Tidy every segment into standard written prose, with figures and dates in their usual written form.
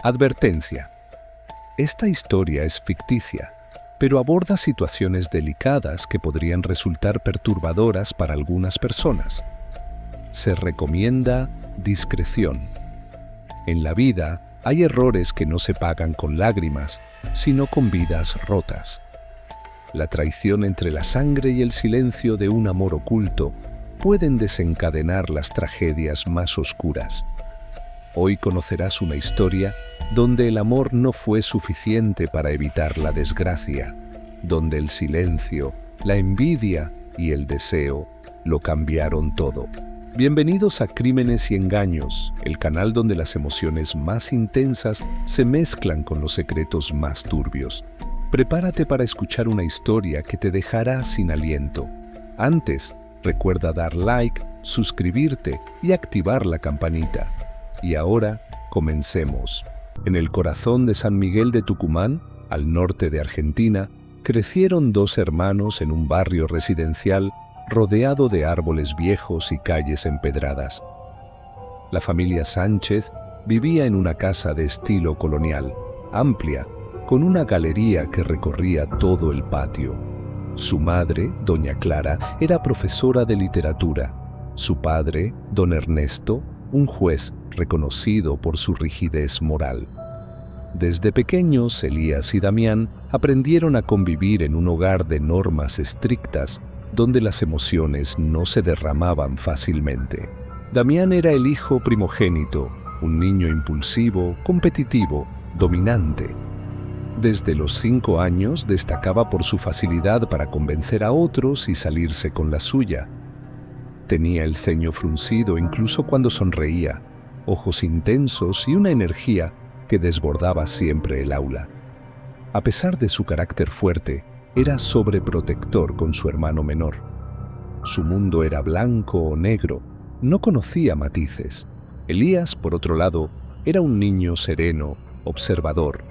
Advertencia. Esta historia es ficticia, pero aborda situaciones delicadas que podrían resultar perturbadoras para algunas personas. Se recomienda discreción. En la vida hay errores que no se pagan con lágrimas, sino con vidas rotas. La traición entre la sangre y el silencio de un amor oculto pueden desencadenar las tragedias más oscuras. Hoy conocerás una historia donde el amor no fue suficiente para evitar la desgracia, donde el silencio, la envidia y el deseo lo cambiaron todo. Bienvenidos a Crímenes y Engaños, el canal donde las emociones más intensas se mezclan con los secretos más turbios. Prepárate para escuchar una historia que te dejará sin aliento. Antes, recuerda dar like, suscribirte y activar la campanita. Y ahora, comencemos. En el corazón de San Miguel de Tucumán, al norte de Argentina, crecieron dos hermanos en un barrio residencial rodeado de árboles viejos y calles empedradas. La familia Sánchez vivía en una casa de estilo colonial, amplia, con una galería que recorría todo el patio. Su madre, doña Clara, era profesora de literatura. Su padre, don Ernesto, un juez reconocido por su rigidez moral. Desde pequeños, Elías y Damián aprendieron a convivir en un hogar de normas estrictas, donde las emociones no se derramaban fácilmente. Damián era el hijo primogénito, un niño impulsivo, competitivo, dominante. Desde los 5 años destacaba por su facilidad para convencer a otros y salirse con la suya. Tenía el ceño fruncido incluso cuando sonreía, ojos intensos y una energía que desbordaba siempre el aula. A pesar de su carácter fuerte, era sobreprotector con su hermano menor. Su mundo era blanco o negro, no conocía matices. Elías, por otro lado, era un niño sereno, observador.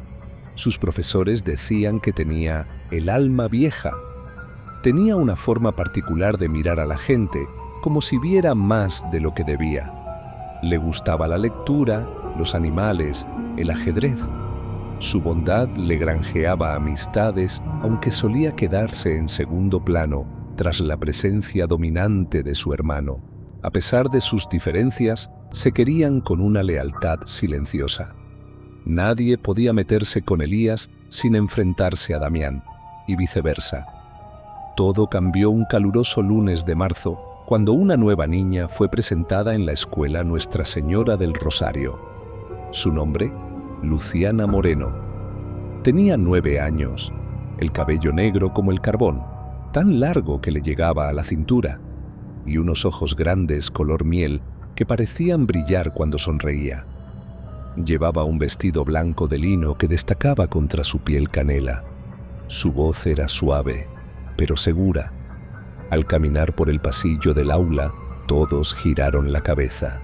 Sus profesores decían que tenía el alma vieja. Tenía una forma particular de mirar a la gente, como si viera más de lo que debía. Le gustaba la lectura, los animales, el ajedrez. Su bondad le granjeaba amistades, aunque solía quedarse en segundo plano tras la presencia dominante de su hermano. A pesar de sus diferencias, se querían con una lealtad silenciosa. Nadie podía meterse con Elías sin enfrentarse a Damián, y viceversa. Todo cambió un caluroso lunes de marzo, cuando una nueva niña fue presentada en la escuela Nuestra Señora del Rosario. Su nombre, Luciana Moreno. Tenía 9 años, el cabello negro como el carbón, tan largo que le llegaba a la cintura, y unos ojos grandes color miel que parecían brillar cuando sonreía. Llevaba un vestido blanco de lino que destacaba contra su piel canela. Su voz era suave, pero segura. Al caminar por el pasillo del aula, todos giraron la cabeza.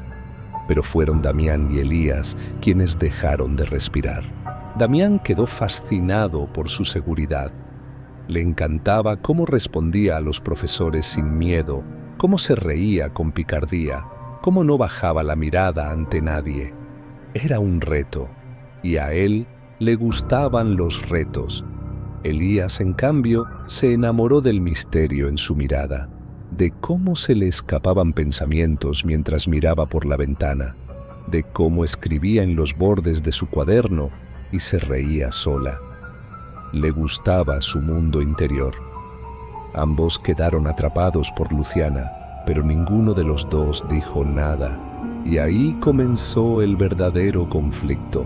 Pero fueron Damián y Elías quienes dejaron de respirar. Damián quedó fascinado por su seguridad. Le encantaba cómo respondía a los profesores sin miedo, cómo se reía con picardía, cómo no bajaba la mirada ante nadie. Era un reto, y a él le gustaban los retos. Elías, en cambio, se enamoró del misterio en su mirada, de cómo se le escapaban pensamientos mientras miraba por la ventana, de cómo escribía en los bordes de su cuaderno y se reía sola. Le gustaba su mundo interior. Ambos quedaron atrapados por Luciana, pero ninguno de los dos dijo nada, y ahí comenzó el verdadero conflicto,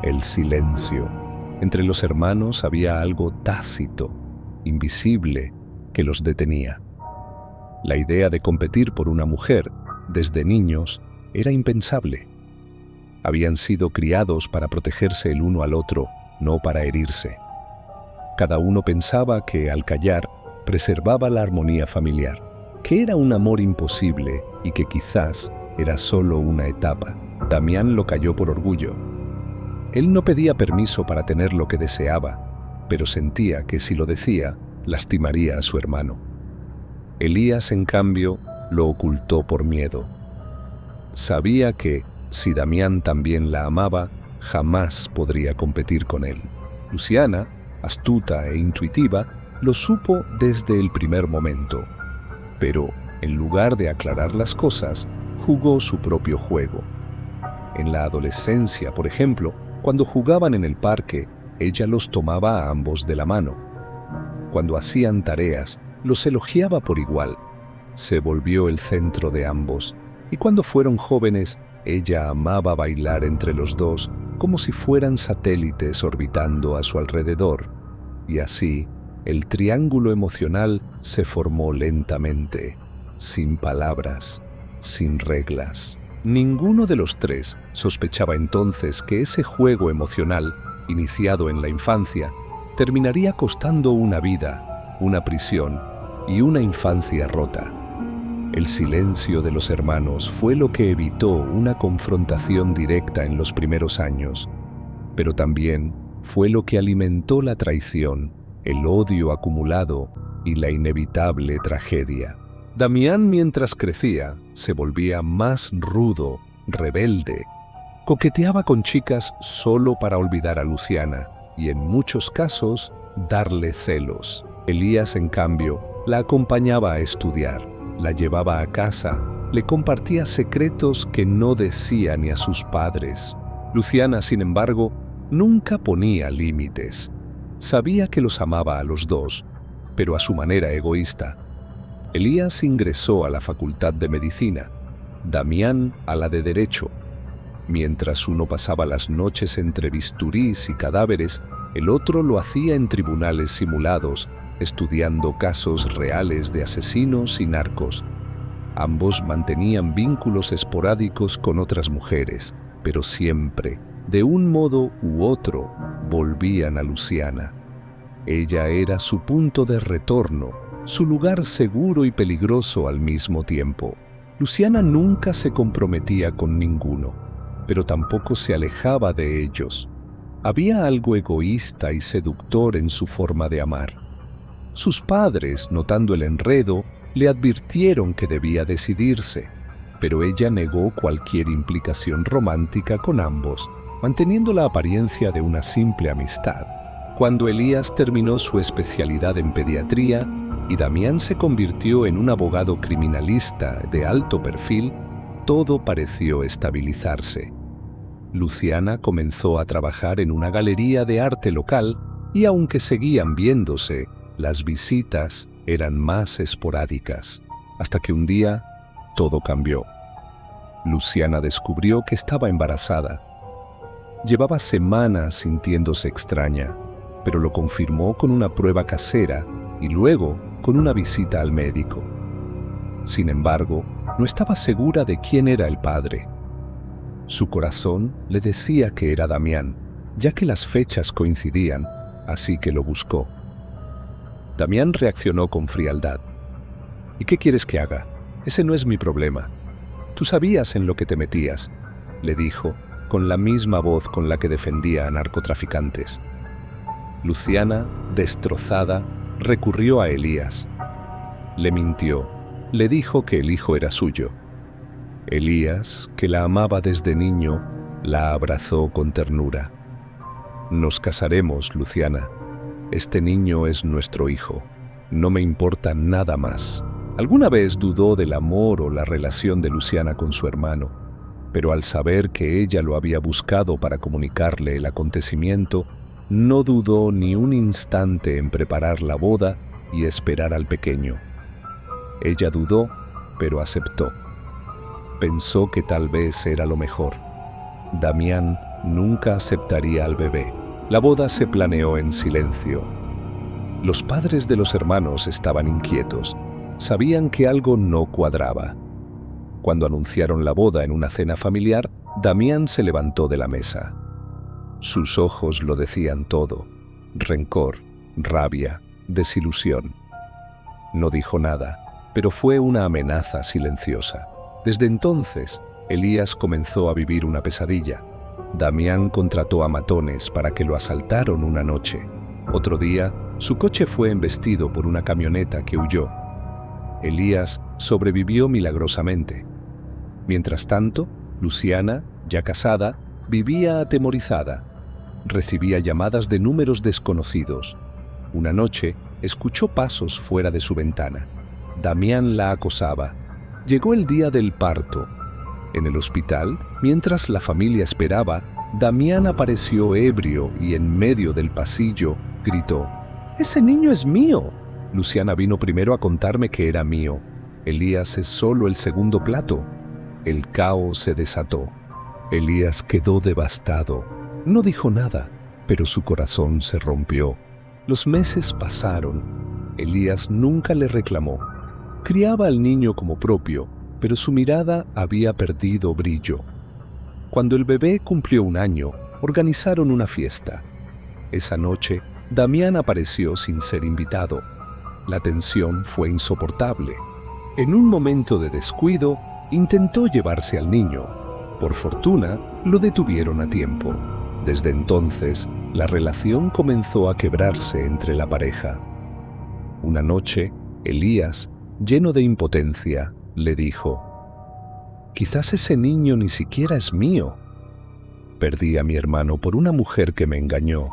el silencio. Entre los hermanos había algo tácito, invisible, que los detenía. La idea de competir por una mujer, desde niños, era impensable. Habían sido criados para protegerse el uno al otro, no para herirse. Cada uno pensaba que, al callar, preservaba la armonía familiar, que era un amor imposible y que quizás era solo una etapa. Damián lo calló por orgullo. Él no pedía permiso para tener lo que deseaba, pero sentía que si lo decía, lastimaría a su hermano. Elías, en cambio, lo ocultó por miedo. Sabía que, si Damián también la amaba, jamás podría competir con él. Luciana, astuta e intuitiva, lo supo desde el primer momento, pero en lugar de aclarar las cosas, jugó su propio juego. En la adolescencia, por ejemplo, cuando jugaban en el parque, ella los tomaba a ambos de la mano. Cuando hacían tareas, los elogiaba por igual. Se volvió el centro de ambos, y cuando fueron jóvenes, ella amaba bailar entre los dos como si fueran satélites orbitando a su alrededor. Y así, el triángulo emocional se formó lentamente, sin palabras, sin reglas. Ninguno de los tres sospechaba entonces que ese juego emocional, iniciado en la infancia, terminaría costando una vida, una prisión y una infancia rota. El silencio de los hermanos fue lo que evitó una confrontación directa en los primeros años, pero también fue lo que alimentó la traición, el odio acumulado y la inevitable tragedia. Damián, mientras crecía, se volvía más rudo, rebelde. Coqueteaba con chicas solo para olvidar a Luciana y, en muchos casos, darle celos. Elías, en cambio, la acompañaba a estudiar, la llevaba a casa, le compartía secretos que no decía ni a sus padres. Luciana, sin embargo, nunca ponía límites. Sabía que los amaba a los dos, pero a su manera egoísta. Elías ingresó a la Facultad de Medicina, Damián a la de Derecho. Mientras uno pasaba las noches entre bisturís y cadáveres, el otro lo hacía en tribunales simulados, estudiando casos reales de asesinos y narcos. Ambos mantenían vínculos esporádicos con otras mujeres, pero siempre, de un modo u otro, volvían a Luciana. Ella era su punto de retorno, su lugar seguro y peligroso al mismo tiempo. Luciana nunca se comprometía con ninguno, pero tampoco se alejaba de ellos. Había algo egoísta y seductor en su forma de amar. Sus padres, notando el enredo, le advirtieron que debía decidirse, pero ella negó cualquier implicación romántica con ambos, manteniendo la apariencia de una simple amistad. Cuando Elías terminó su especialidad en pediatría y Damián se convirtió en un abogado criminalista de alto perfil, todo pareció estabilizarse. Luciana comenzó a trabajar en una galería de arte local y, aunque seguían viéndose, las visitas eran más esporádicas, hasta que un día todo cambió. Luciana descubrió que estaba embarazada. Llevaba semanas sintiéndose extraña, pero lo confirmó con una prueba casera y luego con una visita al médico. Sin embargo, no estaba segura de quién era el padre. Su corazón le decía que era Damián, ya que las fechas coincidían, así que lo buscó. Damián reaccionó con frialdad. ¿Y qué quieres que haga? Ese no es mi problema. Tú sabías en lo que te metías, le dijo, con la misma voz con la que defendía a narcotraficantes. Luciana, destrozada, recurrió a Elías. Le mintió, le dijo que el hijo era suyo. Elías, que la amaba desde niño, la abrazó con ternura. Nos casaremos, Luciana. Este niño es nuestro hijo. No me importa nada más. Alguna vez dudó del amor o la relación de Luciana con su hermano, pero al saber que ella lo había buscado para comunicarle el acontecimiento, no dudó ni un instante en preparar la boda y esperar al pequeño. Ella dudó, pero aceptó. Pensó que tal vez era lo mejor. Damián nunca aceptaría al bebé. La boda se planeó en silencio. Los padres de los hermanos estaban inquietos. Sabían que algo no cuadraba. Cuando anunciaron la boda en una cena familiar, Damián se levantó de la mesa. Sus ojos lo decían todo: rencor, rabia, desilusión. No dijo nada, pero fue una amenaza silenciosa. Desde entonces, Elías comenzó a vivir una pesadilla. Damián contrató a matones para que lo asaltaron una noche. Otro día, su coche fue embestido por una camioneta que huyó. Elías sobrevivió milagrosamente. Mientras tanto, Luciana, ya casada, Vivía atemorizada. Recibía llamadas de números desconocidos. Una noche, escuchó pasos fuera de su ventana. Damián la acosaba. Llegó el día del parto. En el hospital, mientras la familia esperaba, Damián apareció ebrio y en medio del pasillo gritó: «¡Ese niño es mío!». Luciana vino primero a contarme que era mío. Elías es solo el segundo plato. El caos se desató. Elías quedó devastado. No dijo nada, pero su corazón se rompió. Los meses pasaron. Elías nunca le reclamó. Criaba al niño como propio, pero su mirada había perdido brillo. Cuando el bebé cumplió 1 año, organizaron una fiesta. Esa noche, Damián apareció sin ser invitado. La tensión fue insoportable. En un momento de descuido, intentó llevarse al niño. Por fortuna, lo detuvieron a tiempo. Desde entonces, la relación comenzó a quebrarse entre la pareja. Una noche, Elías, lleno de impotencia, le dijo: «Quizás ese niño ni siquiera es mío. Perdí a mi hermano por una mujer que me engañó».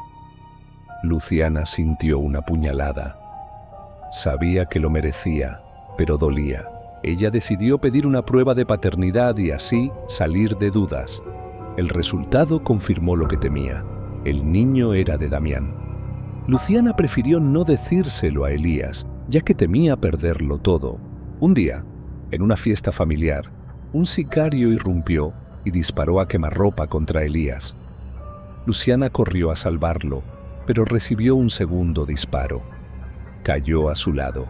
Luciana sintió una puñalada. Sabía que lo merecía, pero dolía. Ella decidió pedir una prueba de paternidad y así salir de dudas. El resultado confirmó lo que temía. El niño era de Damián. Luciana prefirió no decírselo a Elías, ya que temía perderlo todo. Un día, en una fiesta familiar, un sicario irrumpió y disparó a quemarropa contra Elías. Luciana corrió a salvarlo, pero recibió un segundo disparo. Cayó a su lado.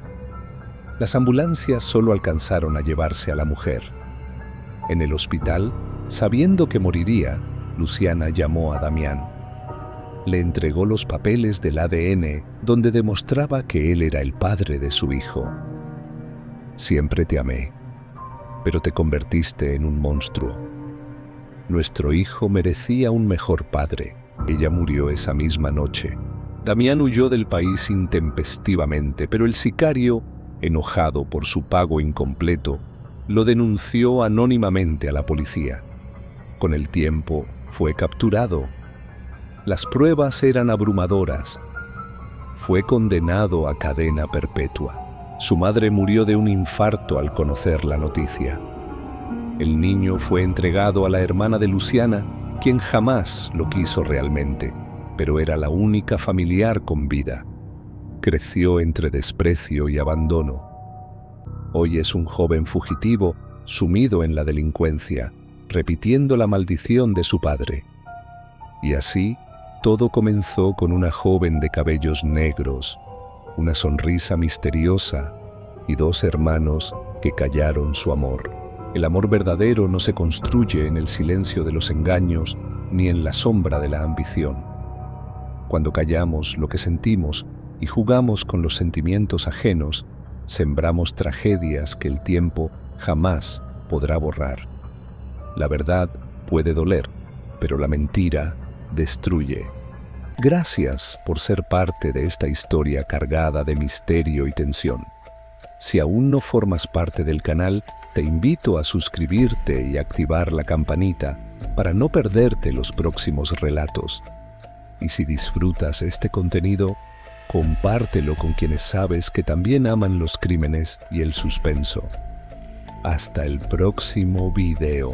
Las ambulancias solo alcanzaron a llevarse a la mujer. En el hospital, sabiendo que moriría, Luciana llamó a Damián. Le entregó los papeles del ADN donde demostraba que él era el padre de su hijo. «Siempre te amé, pero te convertiste en un monstruo. Nuestro hijo merecía un mejor padre». Ella murió esa misma noche. Damián huyó del país intempestivamente, pero el sicario, enojado por su pago incompleto, lo denunció anónimamente a la policía. Con el tiempo, fue capturado. Las pruebas eran abrumadoras. Fue condenado a cadena perpetua. Su madre murió de un infarto al conocer la noticia. El niño fue entregado a la hermana de Luciana, quien jamás lo quiso realmente, pero era la única familiar con vida. Creció entre desprecio y abandono. Hoy es un joven fugitivo, sumido en la delincuencia, repitiendo la maldición de su padre. Y así, todo comenzó con una joven de cabellos negros, una sonrisa misteriosa y 2 hermanos que callaron su amor. El amor verdadero no se construye en el silencio de los engaños ni en la sombra de la ambición. Cuando callamos lo que sentimos y jugamos con los sentimientos ajenos, sembramos tragedias que el tiempo jamás podrá borrar. La verdad puede doler, pero la mentira destruye. Gracias por ser parte de esta historia cargada de misterio y tensión. Si aún no formas parte del canal, te invito a suscribirte y activar la campanita para no perderte los próximos relatos. Y si disfrutas este contenido, compártelo con quienes sabes que también aman los crímenes y el suspenso. Hasta el próximo video.